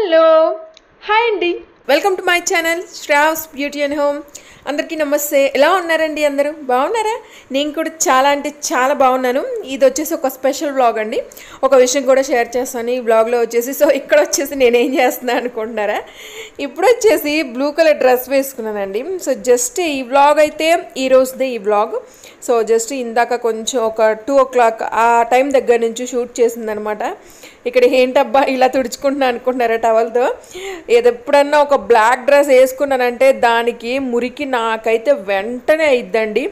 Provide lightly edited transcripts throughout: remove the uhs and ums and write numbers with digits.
Hello hi అండి, welcome to my channel Shravs beauty and home. అందరికీ నమస్తే. ఎలా ఉన్నారండి? అందరూ బాగున్నారా? నేను కూడా చాలా అంటే చాలా బాగున్నాను. ఇది వచ్చేసి ఒక స్పెషల్ వ్లాగ్ అండి. ఒక విషయం కూడా షేర్ చేస్తాను ఈ వ్లాగ్లో వచ్చేసి. సో ఇక్కడ వచ్చేసి నేనేం చేస్తున్నాను అనుకుంటున్నారా? ఇప్పుడు వచ్చేసి బ్లూ కలర్ డ్రెస్ వేసుకున్నానండి. సో జస్ట్ ఈ వ్లాగ్ అయితే ఈ రోజుదే ఈ వ్లాగ్. సో జస్ట్ ఇందాక కొంచెం ఒక 2 o'clock ఆ టైం దగ్గర నుంచి షూట్ చేసిందనమాట. ఇక్కడ ఏంటబ్బా ఇలా తుడుచుకుంటున్నా అనుకుంటున్నారా టవల్తో? ఎప్పుడన్నా ఒక బ్లాక్ డ్రెస్ వేసుకున్నానంటే దానికి మురికి నాకైతే వెంటనే అయిద్దండి,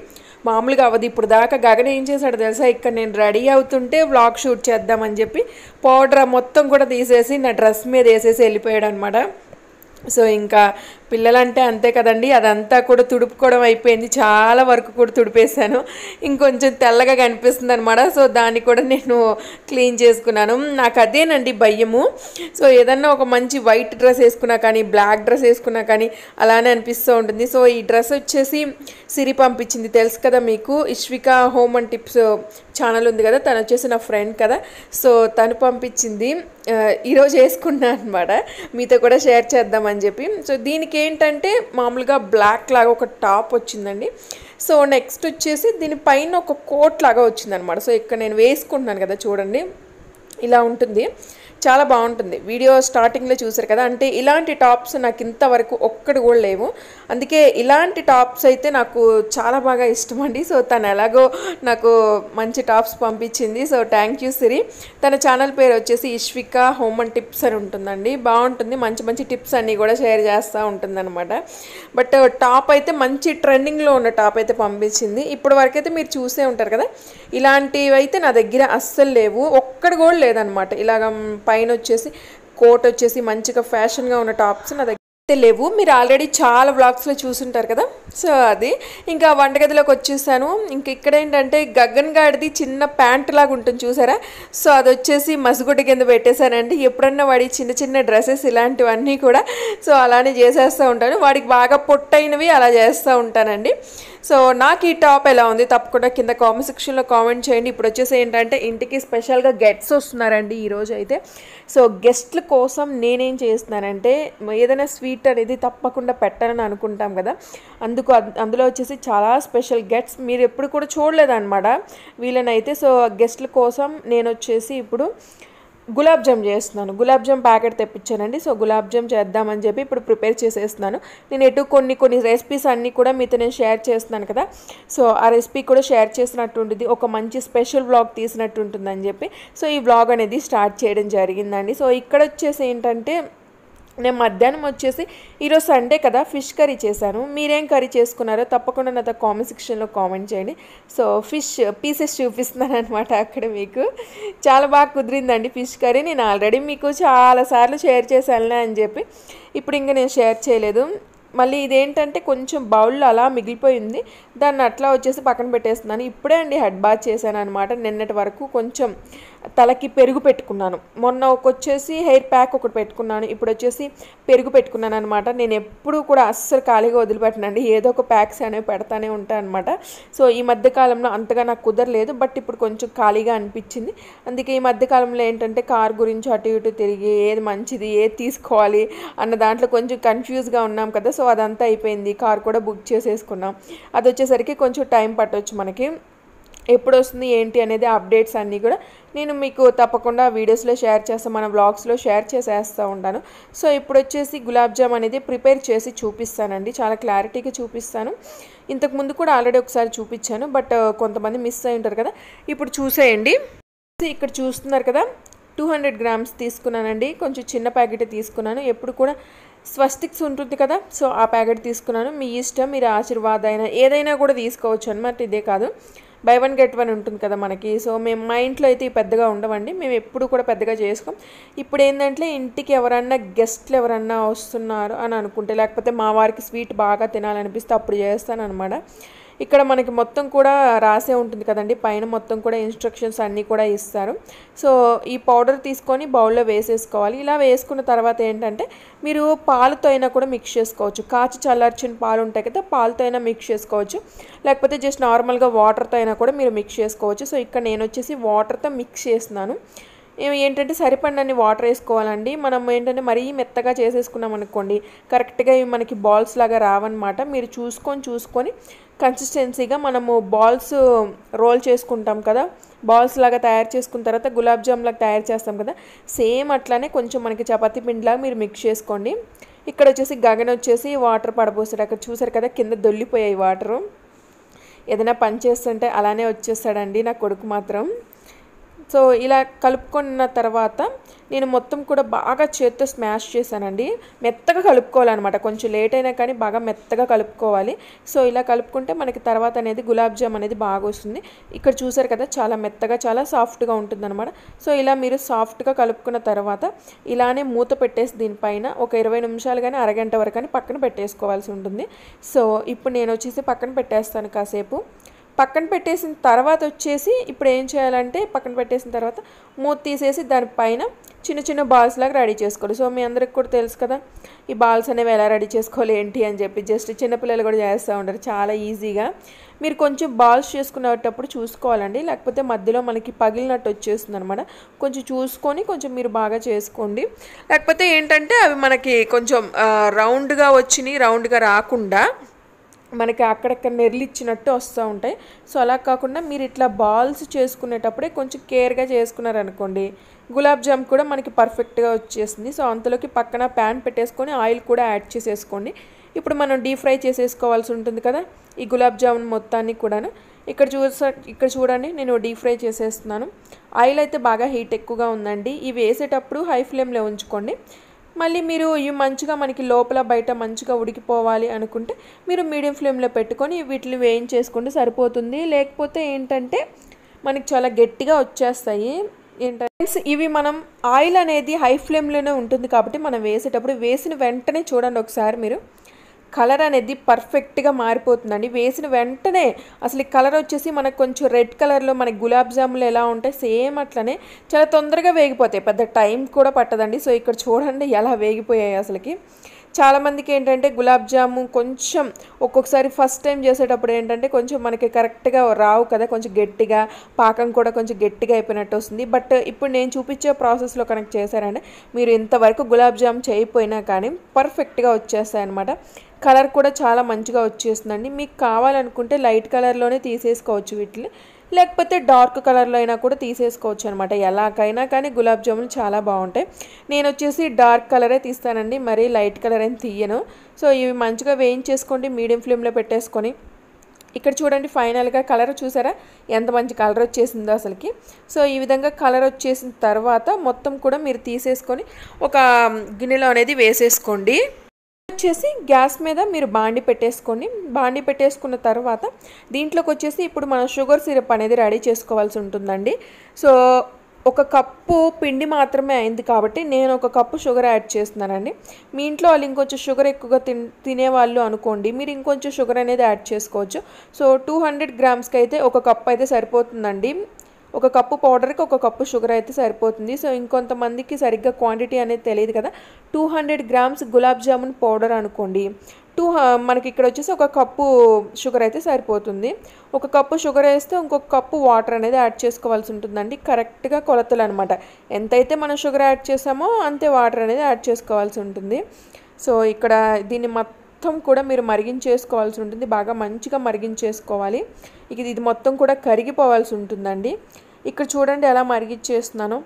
మామూలుగా అవ్వదు. ఇప్పుడు దాకా గగన ఏం చేశాడు తెలుసా? ఇక్కడ నేను రెడీ అవుతుంటే వ్లాగ్ షూట్ చేద్దామని చెప్పి పౌడర్ మొత్తం కూడా తీసేసి నా డ్రెస్ మీద వేసేసి వెళ్ళిపోయాడు అనమాట. సో ఇంకా పిల్లలంటే అంతే కదండి, అదంతా కూడా తుడుపుకోవడం అయిపోయింది. చాలా వరకు కూడా తుడిపేశాను. ఇంకొంచెం తెల్లగా కనిపిస్తుంది అనమాట. సో దాన్ని కూడా నేను క్లీన్ చేసుకున్నాను. నాకు అదేనండి భయము. సో ఏదన్నా ఒక మంచి వైట్ డ్రెస్ వేసుకున్నా కానీ బ్లాక్ డ్రెస్ వేసుకున్నా కానీ అలానే అనిపిస్తూ ఉంటుంది. సో ఈ డ్రెస్ వచ్చేసి సిరి పంపించింది, తెలుసు కదా మీకు. ఇష్విక హోమ్ అండ్ టిప్స్ ఛానల్ ఉంది కదా, తను వచ్చేసి నా ఫ్రెండ్ కదా. సో తను పంపించింది, ఈరోజు వేసుకున్నాను అనమాట. మీతో కూడా షేర్ చేద్దామని చెప్పి. సో దీనికి ఏంటంటే మామూలుగా బ్లాక్ లాగా ఒక టాప్ వచ్చిందండి. సో నెక్స్ట్ వచ్చేసి దీనిపైన ఒక కోట్ లాగా వచ్చిందనమాట. సో ఇక్కడ నేను వేసుకుంటున్నాను కదా, చూడండి ఇలా ఉంటుంది, చాలా బాగుంటుంది. వీడియో స్టార్టింగ్లో చూసారు కదా. అంటే ఇలాంటి టాప్స్ నాకు ఇంతవరకు ఒక్కటి కూడా లేవు, అందుకే ఇలాంటి టాప్స్ అయితే నాకు చాలా బాగా ఇష్టం అండి. సో తను ఎలాగో నాకు మంచి టాప్స్ పంపించింది. సో థ్యాంక్ యూ సిరి. తన ఛానల్ పేరు వచ్చేసి ఇష్విక హోమ్ అండ్ టిప్స్ అని ఉంటుందండి. బాగుంటుంది, మంచి మంచి టిప్స్ అన్నీ కూడా షేర్ చేస్తూ ఉంటుందన్నమాట. బట్ టాప్ అయితే మంచి ట్రెండింగ్లో ఉన్న టాప్ అయితే పంపించింది. ఇప్పటి వరకైతే మీరు చూసే ఉంటారు కదా, ఇలాంటివి అయితే నా దగ్గర అస్సలు లేవు, ఒక్కటి కూడా లేదనమాట. ఇలాగ పైన వచ్చేసి కోట్ వచ్చేసి మంచిగా ఫ్యాషన్గా ఉన్న టాప్స్ నా దగ్గర లేవు. మీరు ఆల్రెడీ చాలా వ్లాగ్స్లో చూసుంటారు కదా. సో అది ఇంకా వంటగదిలోకి వచ్చేసాను. ఇంక ఇక్కడ ఏంటంటే గగన్ గాడిది చిన్న ప్యాంట్ లాగా ఉంటుంది చూసారా? సో అది వచ్చేసి మసిగుడ్డ కింద పెట్టేశానండి. ఎప్పుడన్నా వాడి చిన్న చిన్న డ్రెస్సెస్ ఇలాంటివన్నీ కూడా సో అలానే చేసేస్తూ ఉంటాను. వాడికి బాగా పొట్టైనవి అలా చేస్తూ ఉంటానండి. సో నాకు ఈ టాప్ ఎలా ఉంది తప్పకుండా కింద కామెంట్ సెక్షన్లో కామెంట్ చేయండి. ఇప్పుడు వచ్చేసి ఏంటంటే ఇంటికి స్పెషల్గా గెస్ట్స్ వస్తున్నారండి ఈరోజు అయితే. సో గెస్ట్ల కోసం నేనేం చేస్తున్నానంటే ఏదైనా స్వీట్ అనేది తప్పకుండా పెట్టాలని అనుకుంటాం కదా, అందులో వచ్చేసి చాలా స్పెషల్ గెస్ట్స్ మీరు ఎప్పుడు కూడా చూడలేదన్నమాట వీళ్ళనైతే. సో గెస్ట్ల కోసం నేను వచ్చేసి ఇప్పుడు గులాబ్ జామ్ చేస్తున్నాను. గులాబ్ జామ్ ప్యాకెట్ తెప్పించానండి. సో గులాబ్ జామ్ చేద్దామని చెప్పి ఇప్పుడు ప్రిపేర్ చేసేస్తున్నాను. నేను ఎటు కొన్ని రెసిపీస్ అన్నీ కూడా మీతో నేను షేర్ చేస్తున్నాను కదా. సో ఆ రెసిపీ కూడా షేర్ చేసినట్టు ఉంటుంది, ఒక మంచి స్పెషల్ వ్లాగ్ తీసినట్టు ఉంటుందని చెప్పి సో ఈ వ్లాగ్ అనేది స్టార్ట్ చేయడం జరిగిందండి. సో ఇక్కడ వచ్చేసి ఏంటంటే నేను మధ్యాహ్నం వచ్చేసి ఈరోజు సండే కదా ఫిష్ కర్రీ చేశాను. మీరేం కర్రీ చేసుకున్నారో తప్పకుండా నాతో కామెంట్ సెక్షన్లో కామెంట్ చేయండి. సో ఫిష్ పీసెస్ చూపిస్తున్నాను అనమాట అక్కడ మీకు. చాలా బాగా కుదిరిందండి ఫిష్ కర్రీ. నేను ఆల్రెడీ మీకు చాలాసార్లు షేర్ చేశానులే అని చెప్పి ఇప్పుడు ఇంకా నేను షేర్ చేయలేదు. మళ్ళీ ఇదేంటంటే కొంచెం బౌల్లో అలా మిగిలిపోయింది, దాన్ని అట్లా వచ్చేసి పక్కన పెట్టేస్తున్నాను. ఇప్పుడే అండి హెడ్ బాత్ చేశాను అనమాట. నిన్నటి వరకు కొంచెం తలకి పెరుగు పెట్టుకున్నాను, మొన్న వచ్చేసి హెయిర్ ప్యాక్ ఒకటి పెట్టుకున్నాను, ఇప్పుడు వచ్చేసి పెరుగు పెట్టుకున్నాను అనమాట. నేను ఎప్పుడూ కూడా అస్సలు ఖాళీగా వదిలిపెట్టనండి, ఏదో ఒక ప్యాక్స్ అనేవి పెడతానే ఉంటాను అనమాట. సో ఈ మధ్యకాలంలో అంతగా నాకు కుదరలేదు, బట్ ఇప్పుడు కొంచెం ఖాళీగా అనిపించింది. అందుకే ఈ మధ్యకాలంలో ఏంటంటే కార్ గురించి అటు ఇటు తిరిగి ఏది మంచిది ఏది తీసుకోవాలి అన్న దాంట్లో కొంచెం కన్ఫ్యూజ్గా ఉన్నాం కదా. సో అదంతా అయిపోయింది, కార్ కూడా బుక్ చేసేసుకున్నాం. అది వచ్చేసరికి కొంచెం టైం పట్టవచ్చు మనకి. ఎప్పుడు వస్తుంది ఏంటి అనేది అప్డేట్స్ అన్నీ కూడా నేను మీకు తప్పకుండా వీడియోస్లో షేర్ చేస్తాను, మన వ్లాగ్స్లో షేర్ చేసేస్తూ ఉంటాను. సో ఇప్పుడు వచ్చేసి గులాబ్ జామ్ అనేది ప్రిపేర్ చేసి చూపిస్తానండి, చాలా క్లారిటీగా చూపిస్తాను. ఇంతకుముందు కూడా ఆల్రెడీ ఒకసారి చూపించాను, బట్ కొంతమంది మిస్ అయి ఉంటారు కదా, ఇప్పుడు చూసేయండి. ఇక్కడ చూస్తున్నారు కదా 200 grams తీసుకున్నానండి. కొంచెం చిన్న ప్యాకెట్ తీసుకున్నాను. ఎప్పుడు కూడా స్వస్తిక్స్ ఉంటుంది కదా, సో ఆ ప్యాకెట్ తీసుకున్నాను. మీ ఇష్టం, మీరు ఆశీర్వాద్ అయినా ఏదైనా కూడా తీసుకోవచ్చు అనమాట. ఇదే కాదు, బై 1 get 1 ఉంటుంది కదా మనకి. సో మా ఇంట్లో అయితే పెద్దగా ఉండవండి, మేము ఎప్పుడు కూడా పెద్దగా చేసుకోం. ఇప్పుడు ఏంటంటే ఇంటికి ఎవరన్నా గెస్ట్లు ఎవరన్నా వస్తున్నారు అని అనుకుంటే, లేకపోతే మా వారికి స్వీట్ బాగా తినాలనిపిస్తే అప్పుడు చేస్తాను అనమాట. ఇక్కడ మనకి మొత్తం కూడా రాసే ఉంటుంది కదండి, పైన మొత్తం కూడా ఇన్స్ట్రక్షన్స్ అన్నీ కూడా ఇస్తారు. సో ఈ పౌడర్ తీసుకొని బౌల్లో వేసేసుకోవాలి. ఇలా వేసుకున్న తర్వాత ఏంటంటే మీరు పాలతో అయినా కూడా మిక్స్ చేసుకోవచ్చు. కాచి చల్లార్చిన పాలు ఉంటాయి కదా, పాలతో అయినా మిక్స్ చేసుకోవచ్చు, లేకపోతే జస్ట్ నార్మల్గా వాటర్తో అయినా కూడా మీరు మిక్స్ చేసుకోవచ్చు. సో ఇక్కడ నేను వచ్చేసి వాటర్తో మిక్స్ చేస్తున్నాను. ఏంటంటే సరిపడినన్ని వాటర్ వేసుకోవాలండి. మనం ఏంటంటే మరీ మెత్తగా చేసేసుకున్నాం అనుకోండి కరెక్ట్గా ఇవి మనకి బాల్స్ లాగా రావన్నమాట. మీరు చూసుకొని కన్సిస్టెన్సీగా మనము బాల్స్ రోల్ చేసుకుంటాం కదా, బాల్స్ లాగా తయారు చేసుకున్న తర్వాత గులాబ్ జామ్ లాగా తయారు చేస్తాం కదా, సేమ్ అట్లానే కొంచెం మనకి చపాతీ పిండిలాగా మీరు మిక్స్ చేసుకోండి. ఇక్కడ వచ్చేసి గగన్ వచ్చేసి వాటర్ పడబోస్తాడు. అక్కడ చూసారు కదా కింద దొల్లిపోయాయి వాటరు. ఏదైనా పని చేస్తుంటే అలానే వచ్చేస్తాడండి నా కొడుకు మాత్రం. సో ఇలా కలుపుకున్న తర్వాత నేను మొత్తం కూడా బాగా చేత్తో స్మాష్ చేశానండి. మెత్తగా కలుపుకోవాలన్నమాట, కొంచెం లేట్ అయినా కానీ బాగా మెత్తగా కలుపుకోవాలి. సో ఇలా కలుపుకుంటే మనకి తర్వాత అనేది గులాబ్ జామ్ అనేది బాగా వస్తుంది. ఇక్కడ చూసారు కదా చాలా మెత్తగా చాలా సాఫ్ట్గా ఉంటుందన్నమాట. సో ఇలా మీరు సాఫ్ట్గా కలుపుకున్న తర్వాత ఇలానే మూత పెట్టేసి దీనిపైన ఒక 20 నిమిషాలు కానీ అరగంట వరకు కానీ పక్కన పెట్టేసుకోవాల్సి ఉంటుంది. సో ఇప్పుడు నేను వచ్చేసి పక్కన పెట్టేస్తాను కాసేపు. పక్కన పెట్టేసిన తర్వాత వచ్చేసి ఇప్పుడు ఏం చేయాలంటే పక్కన పెట్టేసిన తర్వాత మూత తీసేసి దానిపైన చిన్న చిన్న బాల్స్ లాగా రెడీ చేసుకోవాలి. సో మీ అందరికి కూడా తెలుసు కదా ఈ బాల్స్ అనేవి ఎలా రెడీ చేసుకోవాలి ఏంటి అని చెప్పి, జస్ట్ చిన్నపిల్లలు కూడా చేస్తూ ఉంటారు చాలా ఈజీగా. మీరు కొంచెం బాల్స్ చేసుకునేటప్పుడు చూసుకోవాలండి, లేకపోతే మధ్యలో మనకి పగిలినట్టు వచ్చేస్తుంది అనమాట. కొంచెం చూసుకొని కొంచెం మీరు బాగా చేసుకోండి. లేకపోతే ఏంటంటే అవి మనకి కొంచెం రౌండ్గా వచ్చినాయి, రౌండ్గా రాకుండా మనకి అక్కడక్కడ నెర్లిచ్చినట్టు వస్తూ ఉంటాయి. సో అలా కాకుండా మీరు ఇట్లా బాల్స్ చేసుకునేటప్పుడే కొంచెం కేర్గా చేసుకున్నారనుకోండి గులాబ్ జామ్ కూడా మనకి పర్ఫెక్ట్గా వచ్చేస్తుంది. సో అంతలోకి పక్కన ప్యాన్ పెట్టేసుకొని ఆయిల్ కూడా యాడ్ చేసేసుకోండి. ఇప్పుడు మనం డీప్ ఫ్రై చేసేసుకోవాల్సి ఉంటుంది కదా ఈ గులాబ్ జామున్ మొత్తాన్ని కూడాను. ఇక్కడ చూడండి నేను డీప్ ఫ్రై చేసేస్తున్నాను. ఆయిల్ అయితే బాగా హీట్ ఎక్కువగా ఉందండి. ఇవి వేసేటప్పుడు హై ఫ్లేమ్లో ఉంచుకోండి. మళ్ళీ మీరు ఇవి మంచిగా మనకి లోపల బయట మంచిగా ఉడికిపోవాలి అనుకుంటే మీరు మీడియం ఫ్లేమ్లో పెట్టుకొని వీటిని వేయించేసుకుంటే సరిపోతుంది. లేకపోతే ఏంటంటే మనకి చాలా గట్టిగా వచ్చేస్తాయి. ఏంటంటే ఇవి మనం ఆయిల్ అనేది హై ఫ్లేమ్లోనే ఉంటుంది కాబట్టి మనం వేసేటప్పుడు వేసిన వెంటనే చూడండి ఒకసారి మీరు కలర్ అనేది పర్ఫెక్ట్గా మారిపోతుందండి. వేసిన వెంటనే అసలు ఈ కలర్ వచ్చేసి మనకు కొంచెం రెడ్ కలర్లో మనకి గులాబ్ జాములు ఎలా ఉంటాయి సేమ్ అట్లనే చాలా తొందరగా వేగిపోతాయి, పెద్ద టైం కూడా పట్టదండి. సో ఇక్కడ చూడండి ఎలా వేగిపోయాయి అసలుకి. చాలామందికి ఏంటంటే గులాబ్ జాము కొంచెం ఒక్కొక్కసారి ఫస్ట్ టైం చేసేటప్పుడు ఏంటంటే కొంచెం మనకి కరెక్ట్గా రావు కదా, కొంచెం గట్టిగా పాకం కూడా కొంచెం గట్టిగా అయిపోయినట్టు వస్తుంది. బట్ ఇప్పుడు నేను చూపించే ప్రాసెస్లో కనుక చేశారంటే మీరు ఇంతవరకు గులాబ్ జామ్ చేయకపోయినా కానీ పర్ఫెక్ట్గా వచ్చేస్తాయి అన్నమాట. కలర్ కూడా చాలా మంచిగా వచ్చేస్తుందండి. మీకు కావాలనుకుంటే లైట్ కలర్లోనే తీసేసుకోవచ్చు వీటిని, లేకపోతే డార్క్ కలర్లో అయినా కూడా తీసేసుకోవచ్చు అనమాట. ఎలాగైనా కానీ గులాబ్ జాములు చాలా బాగుంటాయి. నేను వచ్చేసి డార్క్ కలరే తీస్తానండి, మరీ లైట్ కలర్ ఏం తీయను. సో ఇవి మంచిగా వేయించేసుకోండి మీడియం ఫ్లేమ్లో పెట్టేసుకొని. ఇక్కడ చూడండి ఫైనల్గా కలర్ చూసారా ఎంత మంచి కలర్ వచ్చేసిందో అసలుకి. సో ఈ విధంగా కలర్ వచ్చేసిన తర్వాత మొత్తం కూడా మీరు తీసేసుకొని ఒక గిన్నెలో అనేది వేసేసుకోండి. వచ్చేసి గ్యాస్ మీద మీరు బాండి పెట్టేసుకోండి. బాండి పెట్టేసుకున్న తర్వాత దీంట్లోకి వచ్చేసి ఇప్పుడు మనం షుగర్ సిరప్ అనేది రెడీ చేసుకోవాల్సి ఉంటుందండి. సో ఒక కప్పు పిండి మాత్రమే అయింది కాబట్టి నేను ఒక కప్పు షుగర్ యాడ్ చేస్తున్నానండి. మీ ఇంట్లో వాళ్ళు ఇంకొంచెం షుగర్ ఎక్కువగా తినేవాళ్ళు అనుకోండి మీరు ఇంకొంచెం షుగర్ అనేది యాడ్ చేసుకోవచ్చు. సో 200 గ్రామ్స్కి అయితే ఒక కప్ అయితే సరిపోతుందండి. ఒక కప్పు పౌడర్కి ఒక కప్పు షుగర్ అయితే సరిపోతుంది. సో ఇంకొంతమందికి సరిగ్గా క్వాంటిటీ అనేది తెలియదు కదా, 200 గ్రామ్స్ గులాబ్ జామున్ పౌడర్ అనుకోండి. మనకి ఇక్కడ వచ్చేసి ఒక కప్పు షుగర్ అయితే సరిపోతుంది. ఒక కప్పు షుగర్ వేస్తే ఇంకొక కప్పు వాటర్ అనేది యాడ్ చేసుకోవాల్సి ఉంటుందండి. కరెక్ట్గా కొలతలు అనమాట, ఎంతైతే మనం షుగర్ యాడ్ చేసామో అంతే వాటర్ అనేది యాడ్ చేసుకోవాల్సి ఉంటుంది. సో ఇక్కడ దీన్ని మొత్తం కూడా మీరు మరిగించేసుకోవాల్సి ఉంటుంది, బాగా మంచిగా మరిగించేసుకోవాలి. ఇది మొత్తం కూడా కరిగిపోవాల్సి ఉంటుందండి. ఇక్కడ చూడండి ఎలా మరిగించేస్తున్నాను.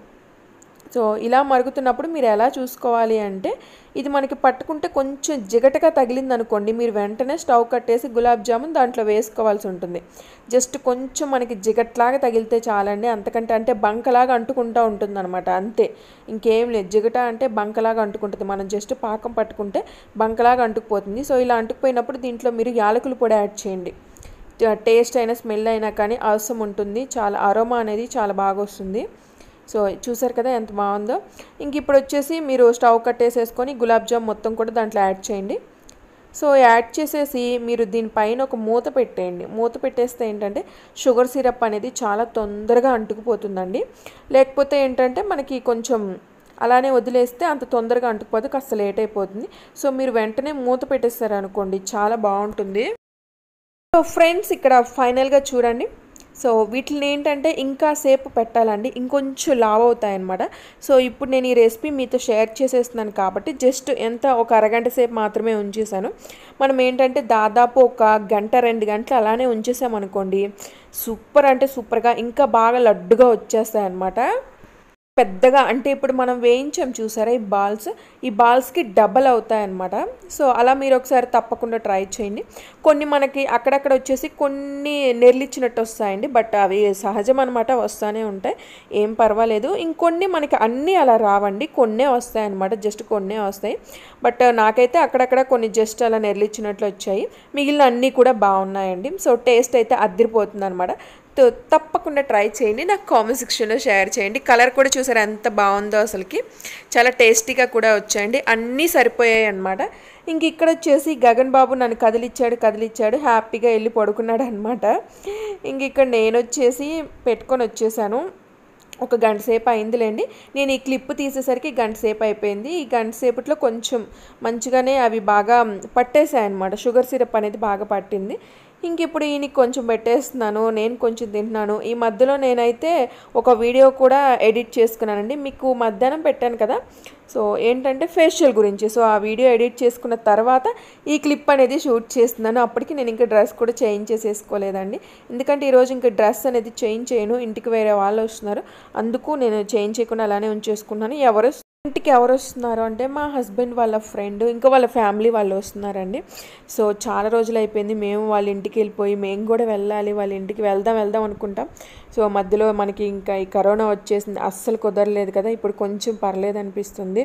సో ఇలా మరుగుతున్నప్పుడు మీరు ఎలా చూసుకోవాలి అంటే ఇది మనకి పట్టుకుంటే కొంచెం జిగటగా తగిలింది అనుకోండి మీరు వెంటనే స్టవ్ కట్టేసి గులాబ్ జామున్ దాంట్లో వేసుకోవాల్సి ఉంటుంది. జస్ట్ కొంచెం మనకి జిగట్లాగా తగిలితే చాలండి, అంతకంటే అంటే బంకలాగా అంటుకుంటూ ఉంటుంది అనమాట, అంతే ఇంకేం లేదు. జిగట అంటే బంకలాగా అంటుకుంటుంది, మనం జస్ట్ పాకం పట్టుకుంటే బంకలాగా అంటుకుపోతుంది. సో ఇలా అంటుకుపోయినప్పుడు దీంట్లో మీరు యాలకుల పొడి యాడ్ చేయండి. టేస్ట్ అయినా స్మెల్ అయినా కానీ అవసరం ఉంటుంది, చాలా అరోమా అనేది చాలా బాగా వస్తుంది. సో చూసారు కదా ఎంత బాగుందో. ఇంక ఇప్పుడు వచ్చేసి మీరు స్టవ్ కట్టేసేసుకొని గులాబ్ జామ్ మొత్తం కూడా దాంట్లో యాడ్ చేయండి. సో యాడ్ చేసేసి మీరు దీనిపైన ఒక మూత పెట్టేయండి. మూత పెట్టేస్తే ఏంటంటే షుగర్ సిరప్ అనేది చాలా తొందరగా అంటుకుపోతుందండి. లేకపోతే ఏంటంటే మనకి కొంచెం అలానే వదిలేస్తే అంత తొందరగా అంటుకుపోతే కాస్త లేట్ అయిపోతుంది. సో మీరు వెంటనే మూత పెట్టేస్తారు అనుకోండి చాలా బాగుంటుంది. సో ఫ్రెండ్స్ ఇక్కడ ఫైనల్గా చూడండి సో వీటిని ఏంటంటే ఇంకా సేపు పెట్టాలండి, ఇంకొంచెం లావ్ అవుతాయి అన్నమాట. సో ఇప్పుడు నేను ఈ రెసిపీ మీతో షేర్ చేసేస్తున్నాను కాబట్టి జస్ట్ ఎంత ఒక అరగంట సేపు మాత్రమే ఉంచేసాను. మనం ఏంటంటే దాదాపు ఒక గంట 2 గంటలు అలానే ఉంచేసామనుకోండి, సూపర్ అంటే సూపర్గా ఇంకా బాగా లడ్డుగా వచ్చేస్తాయి అన్నమాట. పెద్దగా అంటే ఇప్పుడు మనం వేయించాం చూసారా ఈ బాల్స్కి డబల్ అవుతాయన్నమాట. సో అలా మీరు ఒకసారి తప్పకుండా ట్రై చేయండి. కొన్ని మనకి అక్కడక్కడ వచ్చేసి కొన్ని నెర్లిచ్చినట్టు వస్తాయండి, బట్ అవి సహజం అనమాట, వస్తూనే ఉంటాయి, ఏం పర్వాలేదు. ఇంకొన్ని మనకి అన్నీ అలా రావండి, కొన్నే వస్తాయి అనమాట, జస్ట్ కొన్నే వస్తాయి. బట్ నాకైతే అక్కడక్కడ కొన్ని జస్ట్ అలా నెర్లిచ్చినట్లు వచ్చాయి, మిగిలిన అన్నీ కూడా బాగున్నాయండి. సో టేస్ట్ అయితే అదిరిపోతుంది అనమాట. తప్పకుండా ట్రై చేయండి, నాకు కామెంట్ సెక్షన్లో షేర్ చేయండి. కలర్ కూడా చూసారు ఎంత బాగుందో, అసలుకి చాలా టేస్టీగా కూడా వచ్చాయండి, అన్నీ సరిపోయాయి అనమాట. ఇంక ఇక్కడ వచ్చేసి గగన్ బాబు నన్ను కదిలిచ్చాడు, హ్యాపీగా వెళ్ళి పడుకున్నాడు అనమాట. ఇంక ఇక్కడ నేను వచ్చేసి పెట్టుకొని వచ్చేసాను. ఒక గంట సేపు అయిందిలేండి, నేను ఈ క్లిప్ తీసేసరికి గంట సేపు అయిపోయింది. ఈ గంట సేపట్లో కొంచెం మంచిగానే అవి బాగా పట్టేసాయి అనమాట, షుగర్ సిరప్ అనేది బాగా పట్టింది. ఇంక ఇప్పుడు ఈయనకి కొంచెం పెట్టేస్తున్నాను, నేను కొంచెం తింటున్నాను. ఈ మధ్యలో నేనైతే ఒక వీడియో కూడా ఎడిట్ చేసుకున్నానండి, మీకు మధ్యాహ్నం పెట్టాను కదా. సో ఏంటంటే ఫేషియల్ గురించి, సో ఆ వీడియో ఎడిట్ చేసుకున్న తర్వాత ఈ క్లిప్ అనేది షూట్ చేస్తున్నాను. అప్పటికి నేను ఇంకా డ్రెస్ కూడా చేంజ్ చేసేసుకోలేదండి, ఎందుకంటే ఈరోజు ఇంకా డ్రెస్ అనేది చేంజ్ చేయను, ఇంటికి వేరే వాళ్ళు వస్తున్నారు, అందుకు నేను చేంజ్ చేయకుండా అలానే ఉంచేసుకున్నాను. ఇంటికి ఎవరు వస్తున్నారు అంటే మా హస్బెండ్ వాళ్ళ ఫ్రెండ్, ఇంకా వాళ్ళ ఫ్యామిలీ వాళ్ళు వస్తున్నారండి. సో చాలా రోజులు అయిపోయింది మేము వాళ్ళ ఇంటికి వెళ్ళిపోయి, మేము కూడా వెళ్ళాలి వాళ్ళ ఇంటికి, వెళ్దాం అనుకుంటాం. సో మధ్యలో మనకి ఇంకా ఈ కరోనా వచ్చేసింది, అస్సలు కుదరలేదు కదా, ఇప్పుడు కొంచెం పర్లేదు అనిపిస్తుంది.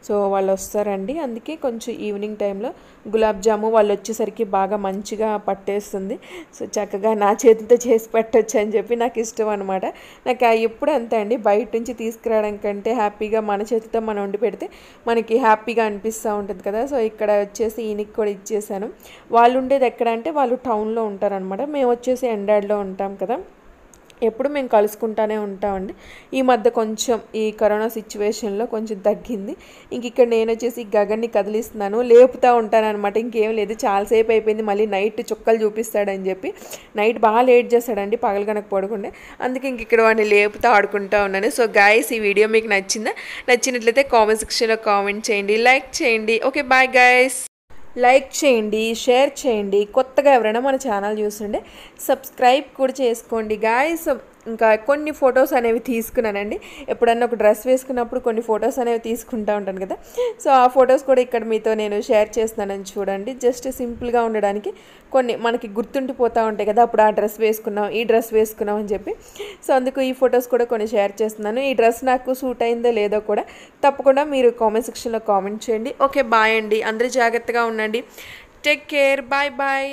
సో వాళ్ళు వస్తారండి, అందుకే కొంచెం ఈవినింగ్ టైంలో గులాబ్ జాము వాళ్ళు వచ్చేసరికి బాగా మంచిగా పట్టేస్తుంది. సో చక్కగా నా చేతితో చేసి పెట్టచ్చు అని చెప్పి నాకు ఇష్టం అనమాట. నాకు ఎప్పుడు అంతే అండి, బయట నుంచి తీసుకురావడం కంటే హ్యాపీగా మన చేతితో మనం వండి పెడితే మనకి హ్యాపీగా అనిపిస్తూ ఉంటుంది కదా. సో ఇక్కడ వచ్చేసి ఈయనకి కూడా ఇచ్చేసాను. వాళ్ళు ఉండేది ఎక్కడ అంటే వాళ్ళు టౌన్లో ఉంటారనమాట, మేము వచ్చేసి ఎండాడ్లో ఉంటాం కదా. ఎప్పుడు మేము కలుసుకుంటానే ఉంటామండి. ఈ మధ్య కొంచెం ఈ కరోనా సిచ్యువేషన్లో కొంచెం తగ్గింది. ఇంక ఇక్కడ నేను వచ్చేసి గగన్ని కదిలిస్తున్నాను, లేపుతూ ఉంటాను అనమాట. ఇంకేం లేదు, చాలాసేపు అయిపోయింది, మళ్ళీ నైట్ చుక్కలు చూపిస్తాడని చెప్పి నైట్ బాగా లేట్ చేస్తాడండి, పగలు కనుక పడుకుంటే, అందుకే ఇంక ఇక్కడ వాడిని లేపుతూ ఆడుకుంటూ ఉన్నాను. సో గైస్, ఈ వీడియో మీకు నచ్చినట్లయితే కామెంట్ సెక్షన్లో కామెంట్ చేయండి, లైక్ చేయండి. Okay, bye guys. లైక్ చేయండి, షేర్ చేయండి, కొత్తగా ఎవరైనా మన ఛానల్ చూస్తుంటే సబ్స్క్రైబ్ కూడా చేసుకోండి గాయ్స్. ఇంకా కొన్ని ఫొటోస్ అనేవి తీసుకున్నానండి, ఎప్పుడన్నా ఒక డ్రెస్ వేసుకున్నప్పుడు కొన్ని ఫొటోస్ అనేవి తీసుకుంటూ ఉంటాను కదా. సో ఆ ఫొటోస్ కూడా ఇక్కడ మీతో నేను షేర్ చేస్తున్నానని చూడండి. జస్ట్ సింపుల్గా ఉండడానికి కొన్ని మనకి గుర్తుండిపోతూ ఉంటాయి కదా, అప్పుడు ఆ డ్రెస్ వేసుకున్నాం, ఈ డ్రెస్ వేసుకున్నాం అని చెప్పి. సో అందుకు ఈ ఫొటోస్ కూడా కొన్ని షేర్ చేస్తున్నాను. ఈ డ్రెస్ నాకు సూట్ అయిందో లేదో కూడా తప్పకుండా మీరు కామెంట్ సెక్షన్లో కామెంట్ చేయండి. ఓకే, బాయ్ అండి, అందరూ జాగ్రత్తగా ఉండండి, టేక్ కేర్, బాయ్ బాయ్.